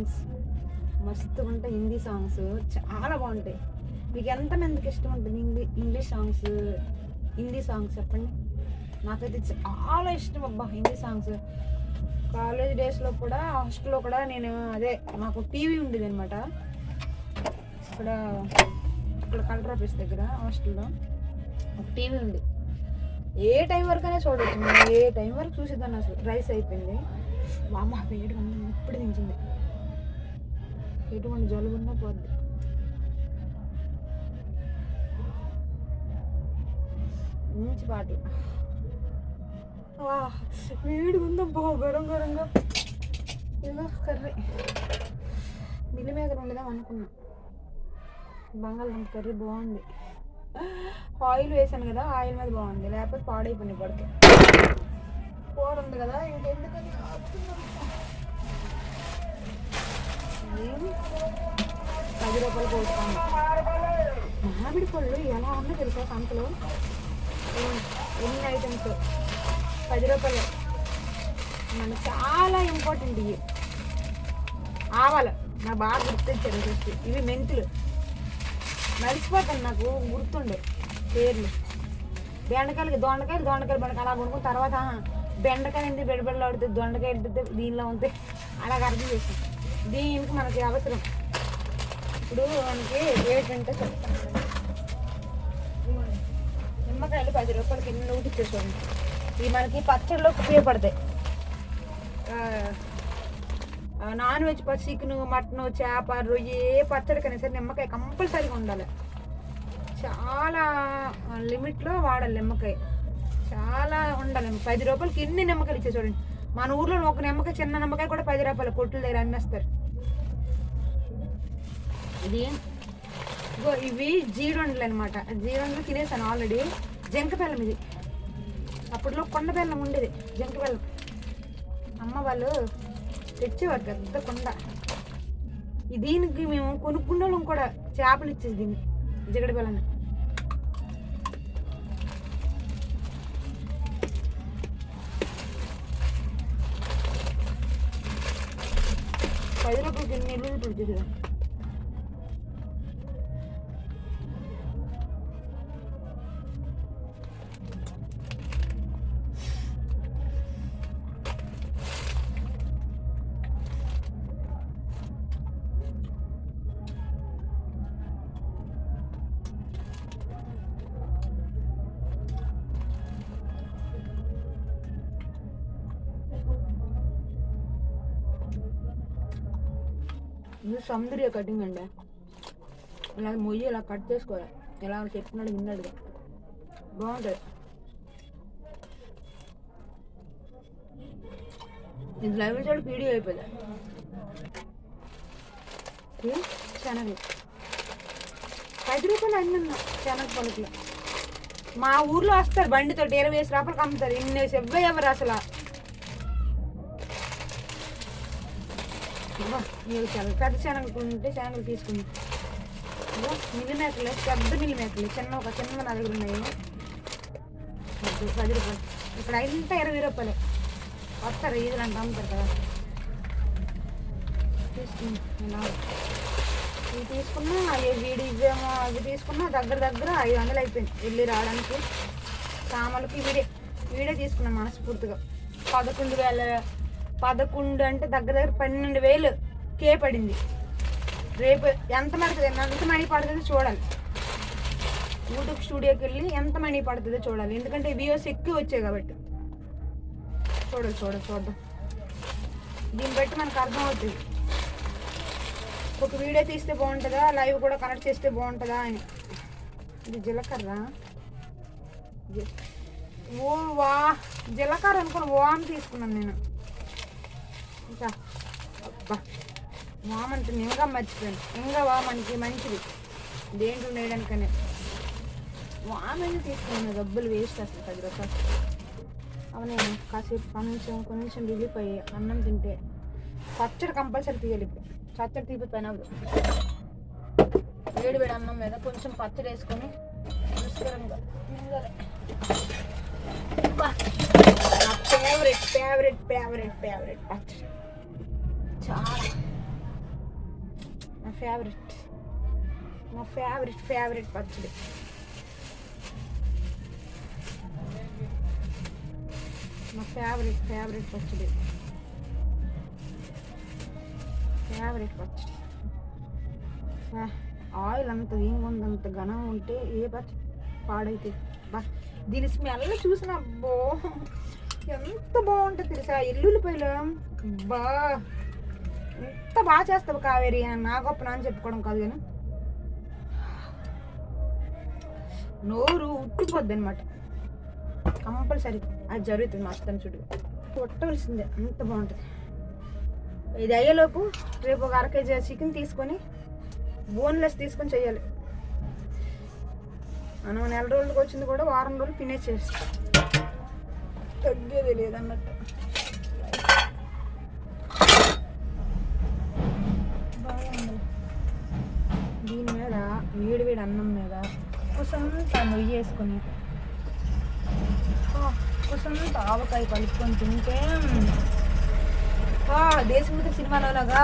Songs మస్తు ఉంటాయి. Hindi songs చాలా బాగుంటాయి. మీకు ఎంతమందికి ఇష్టం ఉంటుంది ఇంగ్లీష్ సాంగ్స్, హిందీ సాంగ్స్ చెప్పండి. నాకైతే చాలా ఇష్టం అబ్బా హిందీ సాంగ్స్. కాలేజ్ డేస్లో కూడా, హాస్టల్లో కూడా నేను మాకు టీవీ ఉండేది అనమాట. ఇక్కడ కలెక్టర్ ఆఫీస్ దగ్గర హాస్టల్లో ఒక టీవీ ఉంది. ఏ టైం వరకనే చూడవచ్చు, ఏ టైం వరకు చూసేదాన్ని. అసలు రైస్ అయిపోయింది, మా అమ్మ వేడి అన్నం ఇప్పుడు దించింది. ఎటువంటి జలుబున్నా పోద్ది. మంచి పాటలు. వేడి ఉందబ్బా గరం గరంగా. ఏదో కర్రీ మిల్లిమేకర్ ఉండదాం అనుకున్నా. బంగాళదుంప కర్రీ బాగుంది. ఆయిల్ వేసాను కదా, ఆయిల్ మీద బాగుంది, లేకపోతే పాడైపోయింది. పడితే కూర ఉంది కదా ఇంకెందుకని 10 రూపాయలు పోతాను. మామిడి పళ్ళు ఎలా ఉందో తెలుసా సంతలో, ఎన్ని ఐటమ్స్ 10 రూపాయలు. మనకు చాలా ఇంపార్టెంట్ ఇవి. ఆవాలు నాకు బాగా గుర్తొచ్చారు ఫస్ట్. ఇవి మెంతులు మర్చిపోతాను, నాకు గుర్తుండే పేర్లు. దొండకాయలు మనకు అలా కొనుక్కున్న తర్వాత బెండకాయ ఎందుకు బెడబెడలు ఆడుతుంది, దొండకాయ ఎడితే దీనిలో ఉంటే అలాగ అర్థం చేస్తాం. దీనికి మనకి అవసరం. ఇప్పుడు మనకి ఏంటంటే చెప్తాను, నిమ్మకాయలు 10 రూపాయలకి ఎన్ని నూటి ఇచ్చేసుకోండి. ఇవి మనకి పచ్చడిలోకి ఉపయోగపడతాయి. నాన్ వెజ్ చికెన్, మటన్, చేప, రొయ్య ఏ పచ్చడికైనా సరే నిమ్మకాయ కంపల్సరీగా ఉండాలి. చాలా లిమిట్లో వాడాలి నిమ్మకాయ, చాలా ఉండాలి. 10 రూపాయలకి ఎన్ని నిమ్మకాయలు ఇచ్చే చూడండి. మన ఊర్లో ఒక నిమ్మకాయ, చిన్న నిమ్మకాయ కూడా 10 రూపాయలు కొట్టుల దగ్గర అమ్మేస్తారు. ఇవి జీరొండలు అనమాట. జీరొండలు తినేసాను ఆల్రెడీ. జంక బెల్లం ఇది. అప్పట్లో కొండ బెల్లం ఉండేది, జంక బెల్లం. అమ్మ వాళ్ళు తెచ్చేవారు పెద్ద కొండ. దీనికి మేము కొనుక్కునే వాళ్ళం కూడా. చేపలు ఇచ్చేది దీన్ని, జిగడి బెల్లాన్ని. రూపాయలకి ఎన్ని ఇల్లు చూసేదా. ఇది సౌందర్య కటింగ్ అండి. ఇలా మొయ్యి ఇలా కట్ చేసుకోవాలి, ఎలా చెప్పినాడు విన్నాడుగా. బాగుంటుంది. ఇది లైవ్ చూడ వీడియో అయిపోయింది. శనగలు 10 రూపాయలు అన్నీ శనగ పలుకులు. మా ఊర్లో వస్తారు బండితో 20 రూపాయలకి అమ్ముతారు. ఇన్ని సెవ్వ ఎవరు అసలు. మీరు చాలా పెద్ద శనగలు ఉంటే శనగలు తీసుకుంది. మిల్లి మేకలు, పెద్ద మిల్లి మేకలు, ఒక చిన్న నా దగ్గర ఉన్నాయి. 10 రూపాయలు. ఇక్కడ అయితే 20 రూపాయలు వస్తారు. ఈదులంటే అమ్ముతారు కదా. తీసుకున్నా ఇవి తీసుకున్నా, వీడి ఇవేమో అవి తీసుకున్నా దగ్గర 500 అయిపోయింది వెళ్ళి రావడానికి. సామాన్లకి వీడే తీసుకున్నాం మనస్ఫూర్తిగా. 11,000 అంటే దగ్గర 12,000 కే పడింది. రేపు ఎంత మనీ పడుతుందో చూడాలి. యూట్యూబ్ స్టూడియోకి వెళ్ళి ఎంత మనీ పడుతుందో చూడాలి. ఎందుకంటే వ్యూస్ ఎక్కువ వచ్చాయి కాబట్టి. చూద్దాం. దీన్ని బట్టి మనకు అర్థం అవుతుంది. ఒక వీడియో తీస్తే బాగుంటుందా, లైవ్ కూడా కనెక్ట్ చేస్తే బాగుంటుందా అని. ఇది జీలకర్ర. జీలకర్ర అనుకుని వామ్ తీసుకున్నాను నేను. ఇంకా అబ్బా వామ్ అంటే నింగా మర్చిపోయాను. ఇంకా మనకి మంచిది దేంట్లో వేయడానికనే. వామైనా తీసుకున్నాను. డబ్బులు వేస్ట్ అసలు 10 రూపాయలు. అవునే కాసేపు కొంచెం రిలీఫ్ అయ్యి అన్నం తింటే. పచ్చడి కంపల్సరీ తీయాలి. ఇప్పుడు పచ్చడి తీపిపోయినా వేడి అన్నం మీద కొంచెం పచ్చడి వేసుకొని రుచికరంగా తినాలి. ఫేవరెట్ పచ్చడి. చాలా ఫేవరెట్ పచ్చడి. నా ఫేవరెట్ పచ్చడి. ఆయిల్ అంత దీంగా ఉంది, అంత ఘనం ఉంటే ఏ పచ్చడి పాడైతే. దీని స్మెల్ చూసిన అబ్బో ఎంత బాగుంటుంది తెలుసా. ఎల్లుల్లిపాయలు ఎంత బాగా చేస్తావు కావేరి అని నా గొప్ప అని చెప్పుకోవడం కాదు, కానీ నోరు ఉట్టిపోద్ది అనమాట. కంపల్సరీ అది జరుగుతుంది. మస్తు చూడు కొట్టవలసిందే, అంత బాగుంటుంది. ఇది అయ్యేలోపు రేపు ఒక 1/2 kg చికెన్ తీసుకొని బోన్లెస్ తీసుకొని చేయాలి. మనం 4 రోజులకు వచ్చింది కూడా వారం రోజులు ఫినిష్ చేస్తాం, తగ్గేది లేదన్నట్టు. బాగుంది. దీని మీద వేడి అన్నం మీద కుసంత నెయ్యి వేసుకొని కుసంత ఆవకాయ కలుపుకొని తింటే దేశముద్ర సినిమాలో లాగా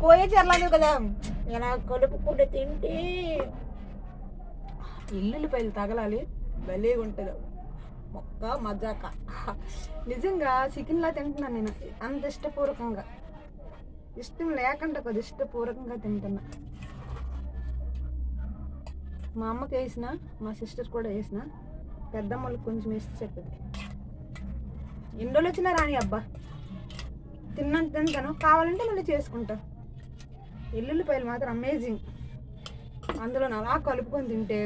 కోయచర్లాగే కదా, ఇలా కలుపుకుంటే తింటే ఎల్లుల్లిపాయలు తగలాలి, భలేగా ఉంటుంది మొక్క మజాక. నిజంగా చికెన్లా తింటున్నాను నేను, అంత ఇష్టపూర్వకంగా, ఇష్టం లేకుండా కొద్ది ఇష్టపూర్వకంగా తింటున్నా. మా అమ్మకి వేసిన, మా సిస్టర్ కూడా వేసిన, పెద్దమ్మలకు కొంచెం వేసి చెప్పింది. ఎన్ని రోజులు వచ్చినా రాని అబ్బా, తింటాను, కావాలంటే మళ్ళీ చేసుకుంటా. ఎల్లుల్లిపాయలు మాత్రం అమేజింగ్. అందులో అలా కలుపుకొని తింటే,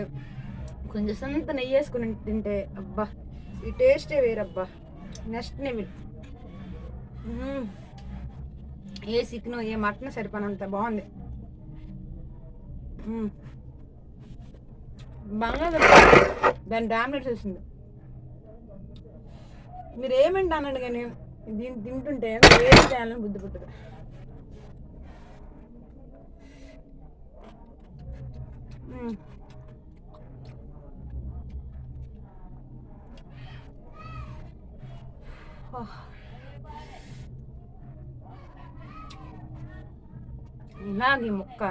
కొంచెం సొంత నెయ్యి వేసుకుని తింటే అబ్బా ఈ టేస్టే వేరబ్బా, నెక్స్ట్ లెవెల్. ఏ చికెన్ ఏ మటన్ సరిపోనంత బాగుంది. దాని డామినేట్స్ వస్తుంది. మీరు ఏమంటే అన్నాడు కానీ దీన్ని తింటుంటే ఏం చేయాలని బుద్ధి పుట్టదు. ఇలాగే ముక్క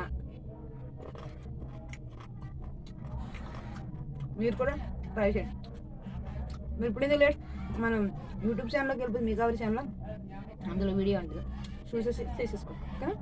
మీరు కూడా ట్రై చేయండి. మీరు ఇప్పుడు ఎందుకు లేట్, మనం యూట్యూబ్ ఛానల్లోకి వెళ్ళిపోతుంది, మీ కావాలి ఛానల్, అందులో వీడియో ఉంటుంది, చూసేసి చేసేసుకోండి ఓకేనా.